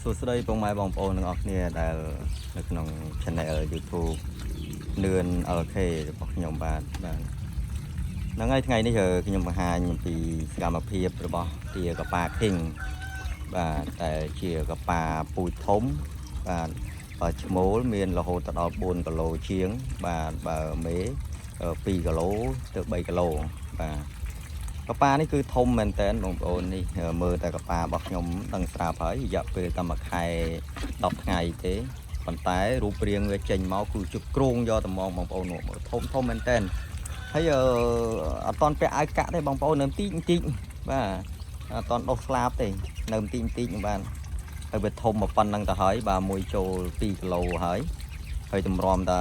សួស្តីបងម៉ែបងប្អូនទាំងអស់គ្នាដែលនៅក្នុង Channel YouTube លឿន LK របស់ខ្ញុំបាទហ្នឹងហើយថ្ងៃនេះខ្ញុំបង្ហាញអំពីសកម្មភាពរបស់ទាកប៉ា King បាទតែជាកប៉ាពូជធំបាទឈ្មោលមានរហូតដល់4គីឡូជាងបាទបើមេ2គីឡូទៅ3គីឡូបាទកប៉ានេះគឺធំមែនតើបងប្អូននេះមើលតែកប៉ារបស់ខ្ញុំដឹងស្រាប់ហើយរយៈពេលតែមួយខែ10ថ្ងៃទេប៉ុន្តែរូបរាងវាចេញមកគឺជុកគ្រងយកតែមកបងប្អូនធំមែនតើហើយអត់តន់ពាក់អាវកាក់ទេបងប្អូននៅតិចបាទអត់តន់ដុសស្លាបទេនៅតិចបាទហើយវាធំមកប៉ុណ្ណឹងទៅហើយបាទមួយចូល2គីឡូហើយតម្រាំតែ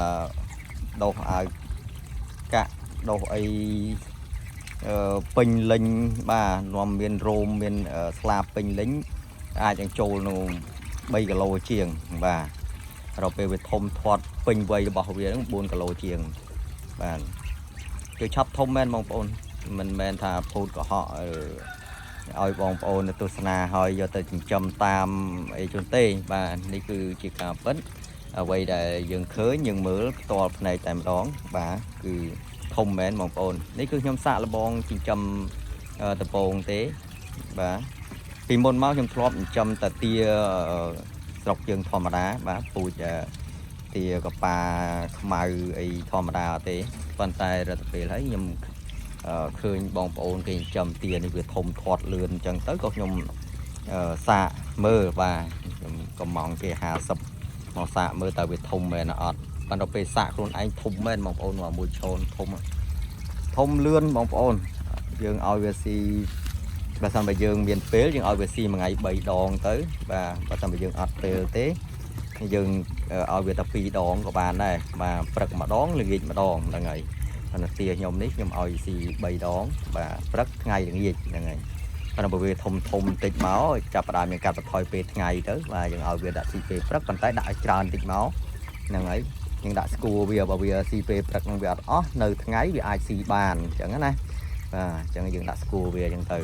ដុសអាវកាក់ដុសអីពេញលេញបាទនាំមានរោមមានស្លាបពេញលេញអាចនឹងចូលនៅ3គីឡូជាងបាទដល់ពេលវាធំធាត់ពេញវ័យរបស់វានឹង4គីឡូជាងបាទគឺឆាប់ធំមែនបងប្អូនមិនមែនថាពូតកុហកឲ្យបងប្អូនទស្សនាហើយយកទៅចិញ្ចឹមតាមអីជូនទេបាទនេះគឺជាការពិតអ្វីដែលយើងឃើញយើងមើលផ្ទាល់ភ្នែកតែម្ដងបាទគឺធំមែនបងប្អូននេះគឺខ្ញុំសាកល្បងចិញ្ចឹមដំពងទេបាទពីមុនមកខ្ញុំធ្លាប់ចិញ្ចឹមតែទាស្រុកយើងធម្មតាបាទពូជទាកប៉ាខ្មៅអីធម្មតាទេប៉ុន្តែរយៈពេលហើយខ្ញុំឃើញបងប្អូនគេចិញ្ចឹមទានេះវាធំធាត់លឿនអញ្ចឹងទៅក៏ខ្ញុំសាកមើលបាទខ្ញុំកំងគេ50មកសាកមើលតើវាធំមែនអត់ប៉ុន្តែពេលសាកខ្លួនឯងធំមែនបងប្អូនមួយឈូនធំលឿនបងប្អូនយើងឲ្យវាស៊ីបើសិនបើយើងមានពេលយើងឲ្យវាស៊ីមួយថ្ងៃ3ដងទៅបាទបើសិនបើយើងអត់ពេលទេយើងឲ្យវាតែ2ដងក៏បានដែរបាទព្រឹកម្ដងល្ងាចម្ដងហ្នឹងហើយប៉ុន្តែទាខ្ញុំនេះខ្ញុំឲ្យស៊ី3ដងបាទព្រឹកថ្ងៃល្ងាចហ្នឹងហើយប៉ុន្តែបើវាធំបន្តិចមកចាប់ផ្ដើមមានកាត់បន្ថយពេលថ្ងៃទៅបាទយើងឲ្យវាដាក់ស៊ីពេលព្រឹកប៉ុន្តែដាក់ឲ្យច្រើនបន្តិចមកហ្នឹងហើយយើងដាក់ស្គួរវាបើវាស៊ីពេលព្រឹកនឹងវាអត់អស់នៅថ្ងៃវាអាចស៊ីបានអញ្ចឹងណាបាទអញ្ចឹងយើងដាក់ស្គួរវាអញ្ចឹងទៅ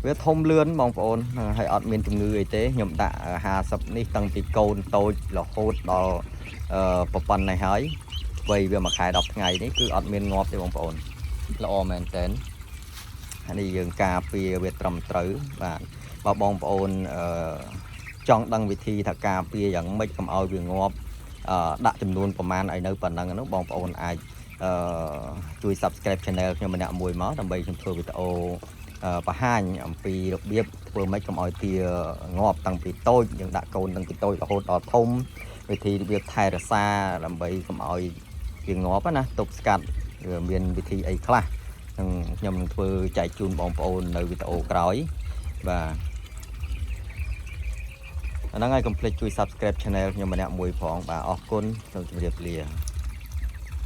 វាធំលឿនបងប្អូនហើយអត់មានជំងឺអីទេខ្ញុំដាក់50នេះតាំងពីកូនតូចរហូតដល់ប្រព័ន្ធនេះហើយវ័យវាមួយខែ10ថ្ងៃនេះគឺអត់មានងាប់ទេបងប្អូនល្អមែនតើនេះយើងការពារវាត្រឹមត្រូវបាទបើបងប្អូនចង់ដឹងវិធីថាការពារយ៉ាងម៉េចកុំឲ្យវាងាប់ដាក់ចំនួនប្រមាណឲ្យនៅប៉ុណ្ណឹងនោះបងប្អូនអាចជួយ Subscribe Channel ខ្ញុំម្នាក់មួយមកដើម្បីខ្ញុំធ្វើវីដេអូបង្ហាញអំពីរបៀបធ្វើម៉េចកុំឲ្យទាងាប់តាំងពីតូចយើងដាក់កូនតាំងពីតូចរហូតដល់ធំវិធីរបៀបថែរក្សាដើម្បីកុំឲ្យវាងាប់ណាទប់ស្កាត់មានវិធីអីខ្លះនឹងខ្ញុំនឹងធ្វើចែកជូនបងប្អូននៅវីដេអូក្រោយបាទហ្នឹងហើយកុំភ្លេចជួយ Subscribe Channel ខ្ញុំម្នាក់មួយផងបាទអរគុណសូមជម្រាបលា